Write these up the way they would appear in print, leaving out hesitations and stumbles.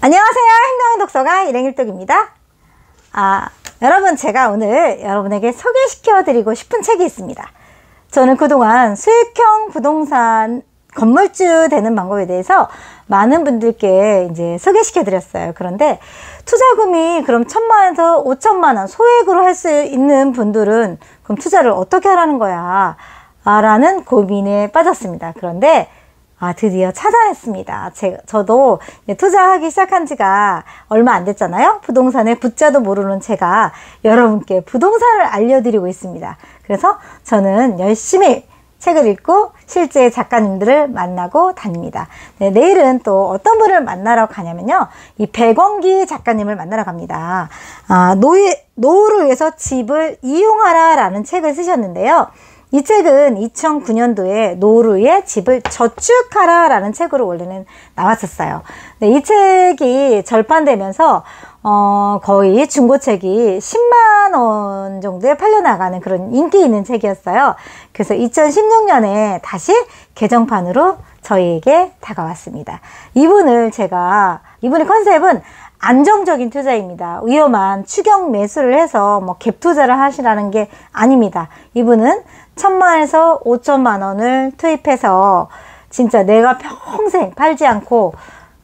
안녕하세요. 행동의 독서가 일행일독입니다. 여러분, 제가 오늘 여러분에게 소개시켜 드리고 싶은 책이 있습니다. 저는 그동안 수익형 부동산 건물주 되는 방법에 대해서 많은 분들께 이제 소개시켜 드렸어요. 그런데 투자금이 그럼 1,000만원에서 5,000만원 소액으로 할 수 있는 분들은 그럼 투자를 어떻게 하라는 거야? 라는 고민에 빠졌습니다. 그런데 드디어 찾아냈습니다. 저도 투자하기 시작한 지가 얼마 안 됐잖아요. 부동산의 부자도 모르는 제가 여러분께 부동산을 알려드리고 있습니다. 그래서 저는 열심히 책을 읽고 실제 작가님들을 만나고 다닙니다. 네, 내일은 또 어떤 분을 만나러 가냐면요. 이 백원기 작가님을 만나러 갑니다. 노후를 위해서 집을 이용하라 라는 책을 쓰셨는데요. 이 책은 2009년도에 노후를 위해 집을 저축하라 라는 책으로 원래는 나왔었어요. 네, 이 책이 절판되면서 거의 중고책이 10만원 정도에 팔려나가는 그런 인기 있는 책이었어요. 그래서 2016년에 다시 개정판으로 저희에게 다가왔습니다. 이분의 컨셉은 안정적인 투자입니다. 위험한 추격 매수를 해서 갭 투자를 하시라는 게 아닙니다. 이분은 1,000만원에서 5,000만원을 투입해서 진짜 내가 평생 팔지 않고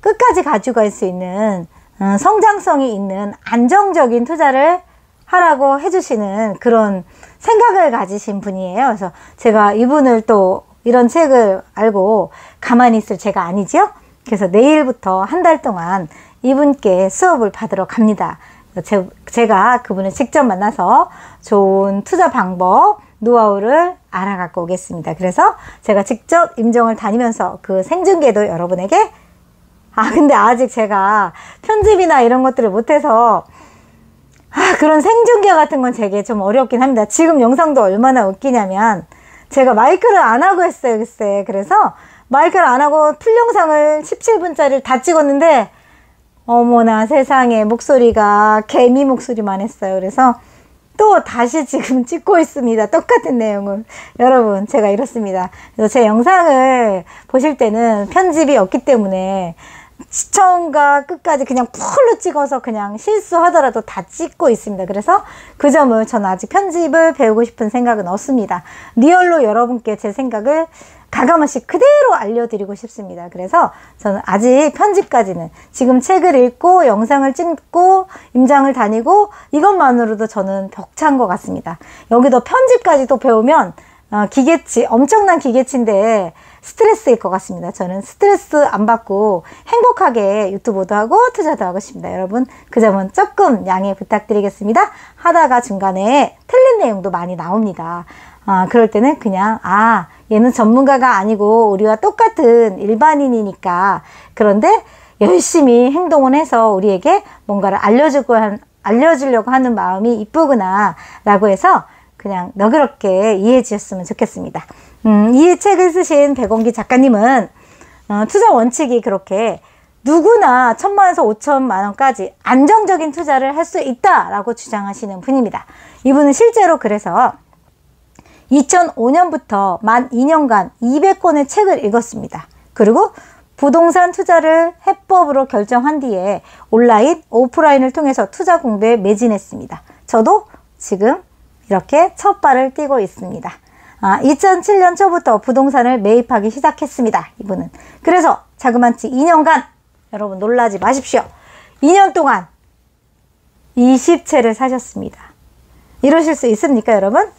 끝까지 가지고 갈 수 있는 성장성이 있는 안정적인 투자를 하라고 해주시는 그런 생각을 가지신 분이에요. 그래서 제가 이분을 또 이런 책을 알고 가만히 있을 제가 아니죠. 그래서 내일부터 한 달 동안 이분께 수업을 받으러 갑니다. 제가 그분을 직접 만나서 좋은 투자 방법, 노하우를 알아갖고 오겠습니다. 그래서 제가 직접 임종을 다니면서 그 생중계도 여러분에게 근데 아직 제가 편집이나 이런 것들을 못해서 그런 생중계 같은 건 제게 좀 어렵긴 합니다. 지금 영상도 얼마나 웃기냐면 제가 마이크를 안 하고 했어요. 글쎄. 그래서 마이크를 안 하고 풀 영상을 17분짜리를 다 찍었는데 어머나 세상에 목소리가 개미 목소리만 했어요. 그래서 또 다시 지금 찍고 있습니다. 똑같은 내용을. 여러분, 제가 이렇습니다. 그래서 제 영상을 보실 때는 편집이 없기 때문에 처음과 끝까지 그냥 풀로 찍어서 그냥 실수하더라도 다 찍고 있습니다. 그래서 그 점을 저는 아직 편집을 배우고 싶은 생각은 없습니다. 리얼로 여러분께 제 생각을 가감없이 그대로 알려드리고 싶습니다. 그래서 저는 아직 편집까지는 지금 책을 읽고 영상을 찍고 임장을 다니고 이것만으로도 저는 벅찬 것 같습니다. 여기도 편집까지도 배우면 기계치, 엄청난 기계치인데 스트레스일 것 같습니다. 저는 스트레스 안 받고 행복하게 유튜브도 하고 투자도 하고 싶습니다. 여러분, 그 점은 조금 양해 부탁드리겠습니다. 하다가 중간에 틀린 내용도 많이 나옵니다. 그럴 때는 그냥 얘는 전문가가 아니고 우리와 똑같은 일반인이니까, 그런데 열심히 행동을 해서 우리에게 뭔가를 알려주려고 하는 마음이 이쁘구나 라고 해서 그냥 너그럽게 이해해 주셨으면 좋겠습니다. 이 책을 쓰신 백원기 작가님은 투자 원칙이 그렇게 누구나 1,000만원에서 5,000만원까지 안정적인 투자를 할 수 있다라고 주장하시는 분입니다. 이분은 실제로 그래서 2005년부터 만 2년간 200권의 책을 읽었습니다. 그리고 부동산 투자를 해법으로 결정한 뒤에 온라인, 오프라인을 통해서 투자 공부에 매진했습니다. 저도 지금 이렇게 첫 발을 띄고 있습니다. 2007년 초부터 부동산을 매입하기 시작했습니다. 이분은. 그래서 자그마치 2년간, 여러분 놀라지 마십시오. 2년 동안 20채를 사셨습니다. 이러실 수 있습니까, 여러분?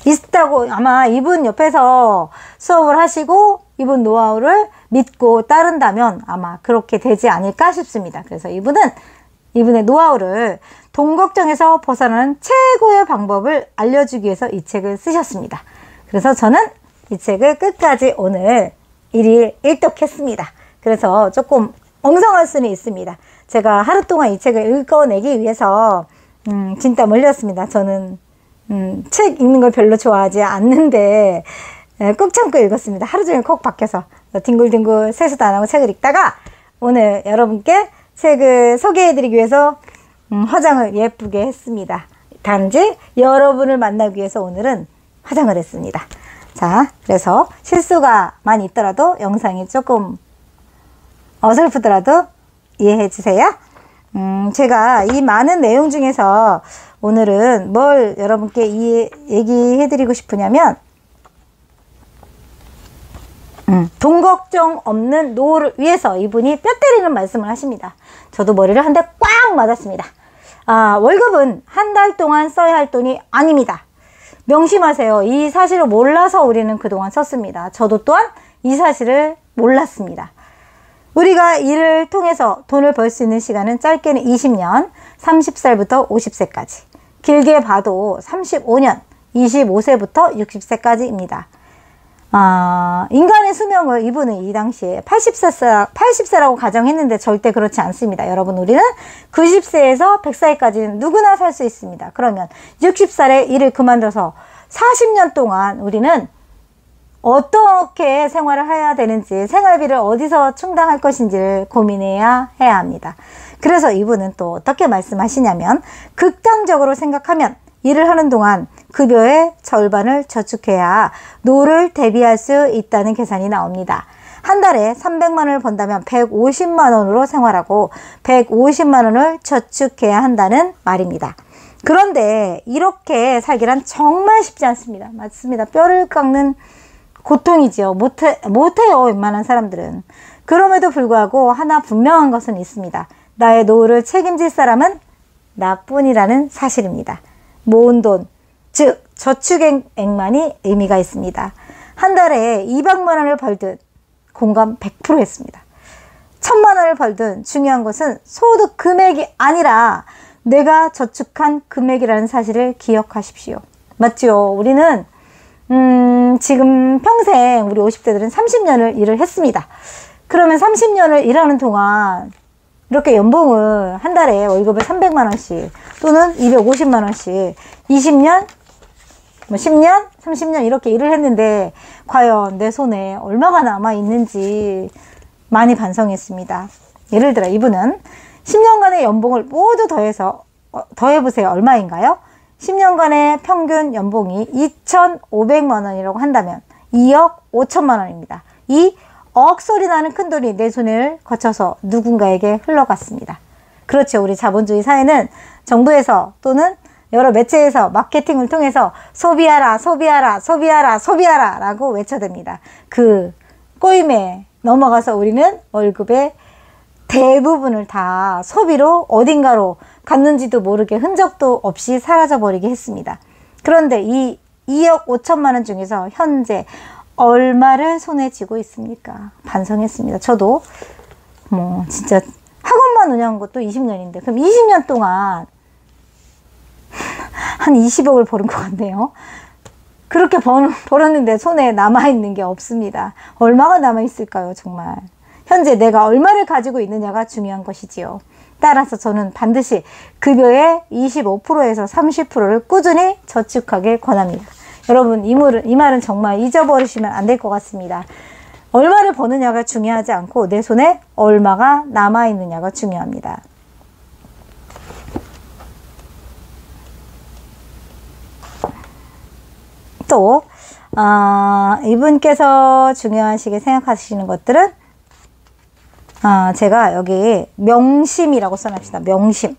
있다고 아마 이분 옆에서 수업을 하시고 이분 노하우를 믿고 따른다면 아마 그렇게 되지 않을까 싶습니다. 그래서 이분의 노하우를 돈 걱정에서 벗어나는 최고의 방법을 알려주기 위해서 이 책을 쓰셨습니다. 그래서 저는 이 책을 끝까지 오늘 1일 일독했습니다. 그래서 조금 엉성할 수는 있습니다. 제가 하루 동안 이 책을 읽어내기 위해서 진짜 몰렸습니다. 저는 책 읽는 걸 별로 좋아하지 않는데 꾹 참고 읽었습니다. 하루 종일 콕 박혀서 뒹굴뒹굴 세수도 안 하고 책을 읽다가 오늘 여러분께 책을 소개해드리기 위해서 화장을 예쁘게 했습니다. 단지 여러분을 만나기 위해서 오늘은 화장을 했습니다. 자, 그래서 실수가 많이 있더라도 영상이 조금 어설프더라도 이해해 주세요. 제가 이 많은 내용 중에서 오늘은 뭘 여러분께 얘기해 드리고 싶으냐면, 돈 걱정 없는 노후를 위해서 이분이 뼈 때리는 말씀을 하십니다. 저도 머리를 한 대 꽉 맞았습니다. 월급은 한 달 동안 써야 할 돈이 아닙니다. 명심하세요. 이 사실을 몰라서 우리는 그동안 썼습니다. 저도 또한 이 사실을 몰랐습니다. 우리가 일을 통해서 돈을 벌 수 있는 시간은 짧게는 20년, 30살부터 50세까지, 길게 봐도 35년, 25세부터 60세까지입니다. 인간의 수명을 이분은 이 당시에 80세라고 가정했는데 절대 그렇지 않습니다. 여러분, 우리는 90세에서 100세까지는 누구나 살 수 있습니다. 그러면 60살에 일을 그만둬서 40년 동안 우리는 어떻게 생활을 해야 되는지, 생활비를 어디서 충당할 것인지를 고민해야 합니다. 그래서 이분은 또 어떻게 말씀하시냐면, 극단적으로 생각하면 일을 하는 동안 급여의 절반을 저축해야 노후를 대비할 수 있다는 계산이 나옵니다. 한 달에 300만 원을 번다면 150만 원으로 생활하고 150만 원을 저축해야 한다는 말입니다. 그런데 이렇게 살기란 정말 쉽지 않습니다. 맞습니다. 뼈를 깎는 고통이지요. 못해요, 웬만한 사람들은. 그럼에도 불구하고 하나 분명한 것은 있습니다. 나의 노후를 책임질 사람은 나뿐이라는 사실입니다. 모은 돈, 즉 저축액만이 의미가 있습니다. 한 달에 200만 원을 벌든 공감 100% 했습니다. 1000만 원을 벌든 중요한 것은 소득 금액이 아니라 내가 저축한 금액이라는 사실을 기억하십시오. 맞죠? 우리는 지금 평생 우리 50대들은 30년을 일을 했습니다. 그러면 30년을 일하는 동안 이렇게 연봉을 한 달에 월급을 300만 원씩 또는 250만 원씩 20년, 10년, 30년 이렇게 일을 했는데 과연 내 손에 얼마가 남아 있는지 많이 반성했습니다. 예를 들어 이분은 10년간의 연봉을 모두 더해보세요. 얼마인가요? 10년간의 평균 연봉이 2,500만 원이라고 한다면 2억 5천만 원입니다. 이 억소리 나는 큰 돈이 내 손을 거쳐서 누군가에게 흘러갔습니다. 그렇죠. 우리 자본주의 사회는 정부에서 또는 여러 매체에서 마케팅을 통해서 소비하라, 소비하라, 소비하라, 소비하라 라고 외쳐댑니다. 그 꼬임에 넘어가서 우리는 월급의 대부분을 다 소비로 어딘가로 갔는지도 모르게 흔적도 없이 사라져버리게 했습니다. 그런데 이 2억 5천만 원 중에서 현재 얼마를 손에 쥐고 있습니까? 반성했습니다. 저도 진짜 학원만 운영한 것도 20년인데 그럼 20년 동안 한 20억을 버는 것 같네요. 그렇게 벌었는데 손에 남아있는 게 없습니다. 얼마가 남아있을까요? 정말. 현재 내가 얼마를 가지고 있느냐가 중요한 것이지요. 따라서 저는 반드시 급여의 25%에서 30%를 꾸준히 저축하길 권합니다. 여러분, 이 말은 정말 잊어버리시면 안 될 것 같습니다. 얼마를 버느냐가 중요하지 않고 내 손에 얼마가 남아있느냐가 중요합니다. 또 이분께서 중요하시게 생각하시는 것들은 제가 여기 명심이라고 써놨습니다. 명심.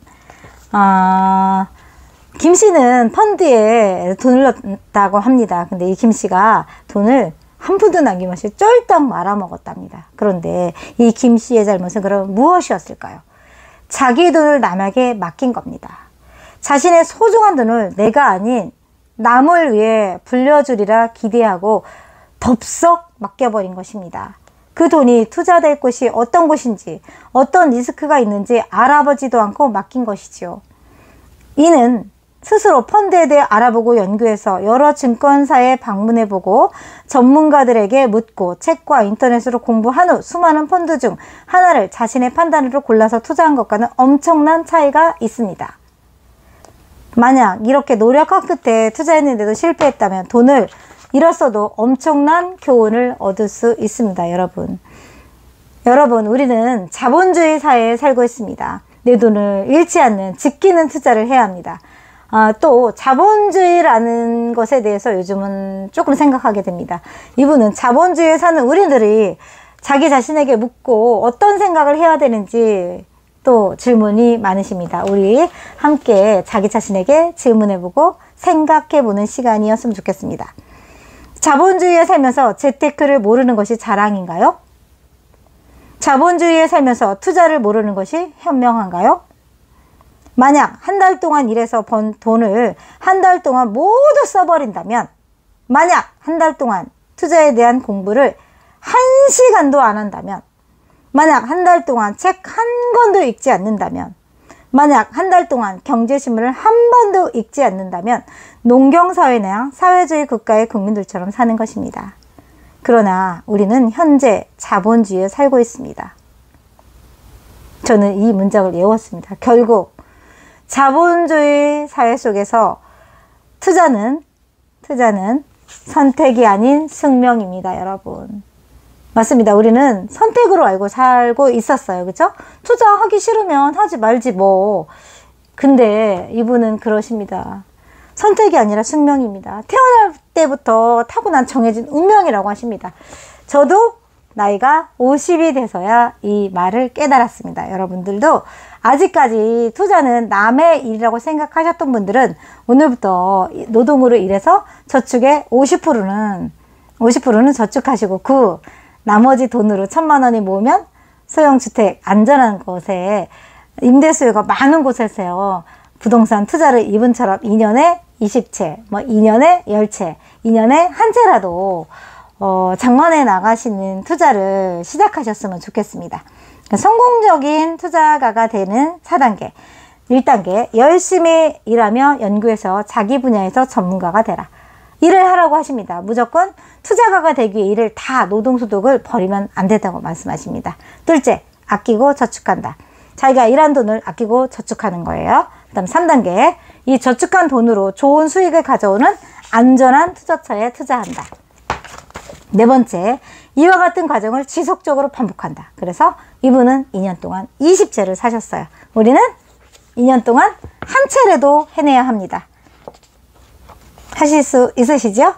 김 씨는 펀드에 돈을 넣었다고 합니다. 근데 이 김 씨가 돈을 한 푼도 남김없이 쫄딱 말아먹었답니다. 그런데 이 김 씨의 잘못은 그럼 무엇이었을까요? 자기 돈을 남에게 맡긴 겁니다. 자신의 소중한 돈을 내가 아닌 남을 위해 불려주리라 기대하고 덥석 맡겨버린 것입니다. 그 돈이 투자될 곳이 어떤 곳인지 어떤 리스크가 있는지 알아보지도 않고 맡긴 것이지요. 이는 스스로 펀드에 대해 알아보고 연구해서 여러 증권사에 방문해보고 전문가들에게 묻고 책과 인터넷으로 공부한 후 수많은 펀드 중 하나를 자신의 판단으로 골라서 투자한 것과는 엄청난 차이가 있습니다. 만약 이렇게 노력한 끝에 투자했는데도 실패했다면 돈을 잃었어도 엄청난 교훈을 얻을 수 있습니다. 여러분, 우리는 자본주의 사회에 살고 있습니다. 내 돈을 잃지 않는 지키는 투자를 해야 합니다. 또 자본주의라는 것에 대해서 요즘은 조금 생각하게 됩니다. 이분은 자본주의에 사는 우리들이 자기 자신에게 묻고 어떤 생각을 해야 되는지 또 질문이 많으십니다. 우리 함께 자기 자신에게 질문해보고 생각해보는 시간이었으면 좋겠습니다. 자본주의에 살면서 재테크를 모르는 것이 자랑인가요? 자본주의에 살면서 투자를 모르는 것이 현명한가요? 만약 한 달 동안 일해서 번 돈을 한 달 동안 모두 써버린다면, 만약 한 달 동안 투자에 대한 공부를 1시간도 안 한다면, 만약 한 달 동안 책 한 권도 읽지 않는다면, 만약 한 달 동안 경제신문을 한 번도 읽지 않는다면 농경사회나 사회주의 국가의 국민들처럼 사는 것입니다. 그러나 우리는 현재 자본주의에 살고 있습니다. 저는 이 문장을 외웠습니다. 결국 자본주의 사회 속에서 투자는 선택이 아닌 숙명입니다, 여러분. 맞습니다. 우리는 선택으로 알고 살고 있었어요. 그죠? 투자하기 싫으면 하지 말지 뭐. 근데 이분은 그러십니다. 선택이 아니라 숙명입니다. 태어날 때부터 타고난 정해진 운명이라고 하십니다. 저도 나이가 50이 돼서야 이 말을 깨달았습니다. 여러분들도 아직까지 투자는 남의 일이라고 생각하셨던 분들은 오늘부터 노동으로 일해서 저축의 50%는 저축하시고 그 나머지 돈으로 1,000만 원이 모으면 소형주택 안전한 곳에 임대수요가 많은 곳에서요. 부동산 투자를 이분처럼 2년에 20채, 뭐 2년에 10채, 2년에 한 채라도 장만해 나가시는 투자를 시작하셨으면 좋겠습니다. 성공적인 투자가가 되는 4단계. 1단계, 열심히 일하며 연구해서 자기 분야에서 전문가가 되라. 일을 하라고 하십니다. 무조건 투자가가 되기 위해 일을 다 노동소득을 버리면 안 된다고 말씀하십니다. 둘째, 아끼고 저축한다. 자기가 일한 돈을 아끼고 저축하는 거예요. 그 다음 3단계, 이 저축한 돈으로 좋은 수익을 가져오는 안전한 투자처에 투자한다. 네 번째, 이와 같은 과정을 지속적으로 반복한다. 그래서 이분은 2년 동안 20채를 사셨어요. 우리는 2년 동안 한 채라도 해내야 합니다. 하실 수 있으시죠?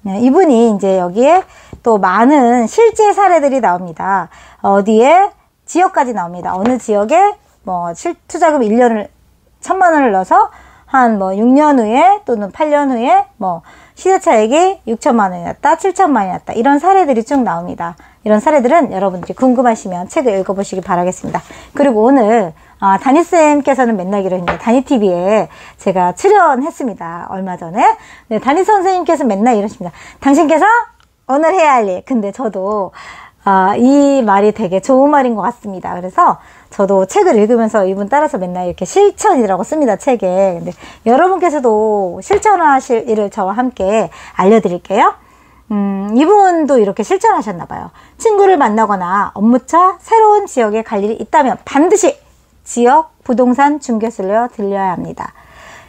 네, 이분이 이제 여기에 또 많은 실제 사례들이 나옵니다. 어디에? 지역까지 나옵니다. 어느 지역에 뭐 투자금 1년을 1,000만 원을 넣어서 한 뭐 6년 후에 또는 8년 후에 뭐 시세차익이 6천만 원이었다, 7천만 원이었다. 이런 사례들이 쭉 나옵니다. 이런 사례들은 여러분들이 궁금하시면 책을 읽어보시기 바라겠습니다. 그리고 오늘 다니쌤께서는 맨날 이러는데 다니TV에 제가 출연했습니다. 얼마 전에. 네, 다니 선생님께서 맨날 이러십니다. 당신께서 오늘 해야 할 일. 근데 저도 이 말이 되게 좋은 말인 것 같습니다. 그래서 저도 책을 읽으면서 이분 따라서 맨날 이렇게 실천이라고 씁니다, 책에. 근데 여러분께서도 실천하실 일을 저와 함께 알려드릴게요. 이분도 이렇게 실천하셨나봐요. 친구를 만나거나 업무차 새로운 지역에 갈 일이 있다면 반드시 지역 부동산 중개소로 들려야 합니다.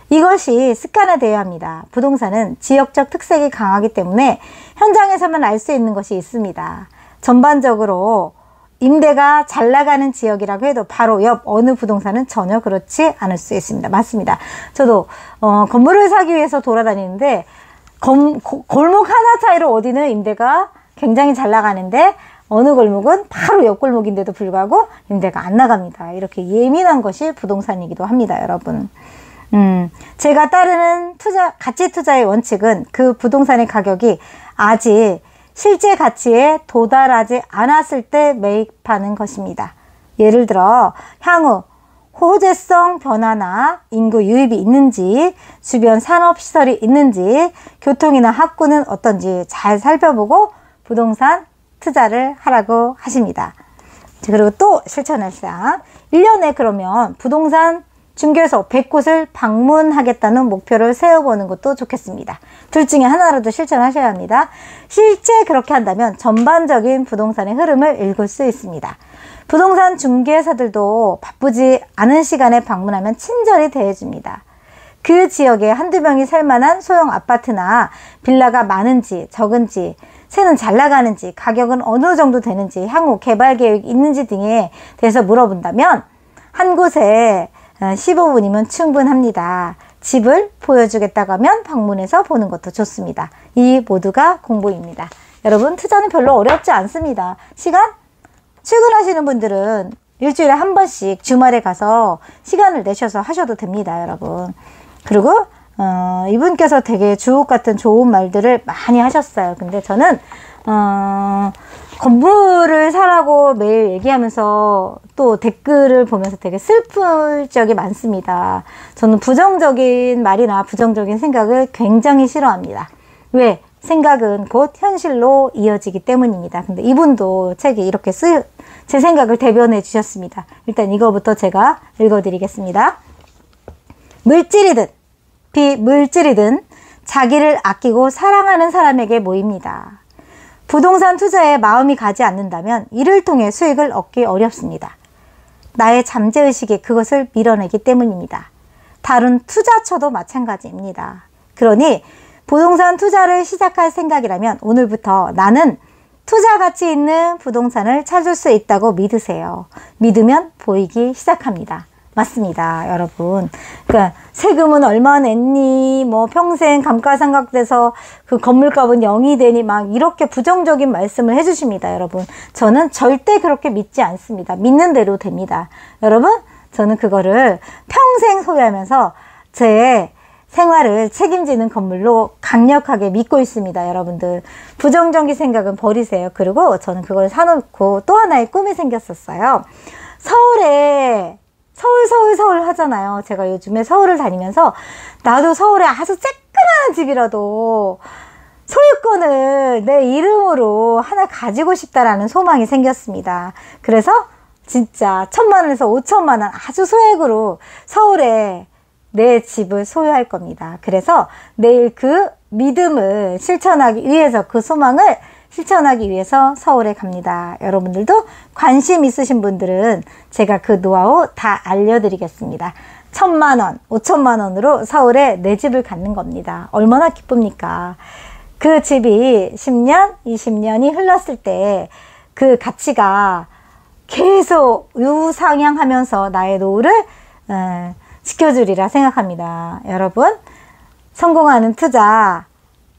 이것이 습관화되어야 합니다. 부동산은 지역적 특색이 강하기 때문에 현장에서만 알 수 있는 것이 있습니다. 전반적으로 임대가 잘 나가는 지역이라고 해도 바로 옆 어느 부동산은 전혀 그렇지 않을 수 있습니다. 맞습니다. 저도 건물을 사기 위해서 돌아다니는데 골목 하나 차이로 어디는 임대가 굉장히 잘 나가는데 어느 골목은 바로 옆 골목인데도 불구하고 임대가 안 나갑니다. 이렇게 예민한 것이 부동산이기도 합니다, 여러분. 제가 따르는 가치 투자의 원칙은 그 부동산의 가격이 아직 실제 가치에 도달하지 않았을 때 매입하는 것입니다. 예를 들어 향후 호재성 변화나 인구 유입이 있는지, 주변 산업시설이 있는지, 교통이나 학구는 어떤지 잘 살펴보고 부동산 투자를 하라고 하십니다. 그리고 또 실천할상 1년에 그러면 부동산 중개소 100곳을 방문하겠다는 목표를 세워보는 것도 좋겠습니다. 둘 중에 하나라도 실천하셔야 합니다. 실제 그렇게 한다면 전반적인 부동산의 흐름을 읽을 수 있습니다. 부동산 중개사들도 바쁘지 않은 시간에 방문하면 친절히 대해줍니다. 그 지역에 한두 명이 살만한 소형 아파트나 빌라가 많은지 적은지, 새는 잘 나가는지, 가격은 어느 정도 되는지, 향후 개발 계획이 있는지 등에 대해서 물어본다면 한 곳에 15분이면 충분합니다. 집을 보여주겠다고 하면 방문해서 보는 것도 좋습니다. 이 모두가 공부입니다. 여러분, 투자는 별로 어렵지 않습니다. 시간? 출근하시는 분들은 일주일에 한 번씩 주말에 가서 시간을 내셔서 하셔도 됩니다, 여러분. 그리고 이분께서 되게 주옥 같은 좋은 말들을 많이 하셨어요. 근데 저는 건물을 사라고 매일 얘기하면서 또 댓글을 보면서 되게 슬플 적이 많습니다. 저는 부정적인 말이나 부정적인 생각을 굉장히 싫어합니다. 왜? 생각은 곧 현실로 이어지기 때문입니다. 근데 이분도 책에 이렇게 제 생각을 대변해 주셨습니다. 일단 이거부터 제가 읽어드리겠습니다. 물질이든 비물질이든 자기를 아끼고 사랑하는 사람에게 모입니다. 부동산 투자에 마음이 가지 않는다면 이를 통해 수익을 얻기 어렵습니다. 나의 잠재의식이 그것을 밀어내기 때문입니다. 다른 투자처도 마찬가지입니다. 그러니 부동산 투자를 시작할 생각이라면 오늘부터 나는 투자 가치 있는 부동산을 찾을 수 있다고 믿으세요. 믿으면 보이기 시작합니다. 맞습니다, 여러분. 그러니까 세금은 얼마 냈니? 뭐 평생 감가상각돼서 그 건물값은 0이 되니 막 이렇게 부정적인 말씀을 해주십니다, 여러분. 저는 절대 그렇게 믿지 않습니다. 믿는 대로 됩니다. 여러분, 저는 그거를 평생 소유하면서 제 생활을 책임지는 건물로 강력하게 믿고 있습니다, 여러분들. 부정적인 생각은 버리세요. 그리고 저는 그걸 사놓고 또 하나의 꿈이 생겼었어요. 서울에 서울 하잖아요. 제가 요즘에 서울을 다니면서 나도 서울에 아주 쬐끄만한 집이라도 소유권을 내 이름으로 하나 가지고 싶다라는 소망이 생겼습니다. 그래서 진짜 1,000만 원에서 5,000만 원 아주 소액으로 서울에 내 집을 소유할 겁니다. 그래서 내일 그 믿음을 실천하기 위해서, 그 소망을 실천하기 위해서 서울에 갑니다. 여러분들도 관심 있으신 분들은 제가 그 노하우 다 알려드리겠습니다. 1,000만 원, 5,000만 원으로 서울에 내 집을 갖는 겁니다. 얼마나 기쁩니까? 그 집이 10년, 20년이 흘렀을 때 그 가치가 계속 유상향하면서 나의 노후를 지켜주리라 생각합니다. 여러분, 성공하는 투자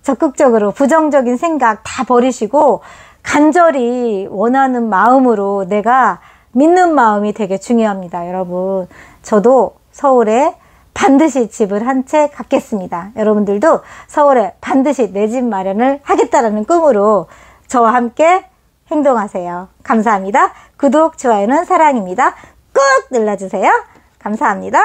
적극적으로 부정적인 생각 다 버리시고 간절히 원하는 마음으로, 내가 믿는 마음이 되게 중요합니다, 여러분. 저도 서울에 반드시 집을 한 채 갖겠습니다. 여러분들도 서울에 반드시 내 집 마련을 하겠다라는 꿈으로 저와 함께 행동하세요. 감사합니다. 구독, 좋아요는 사랑입니다. 꾹 눌러주세요. 감사합니다.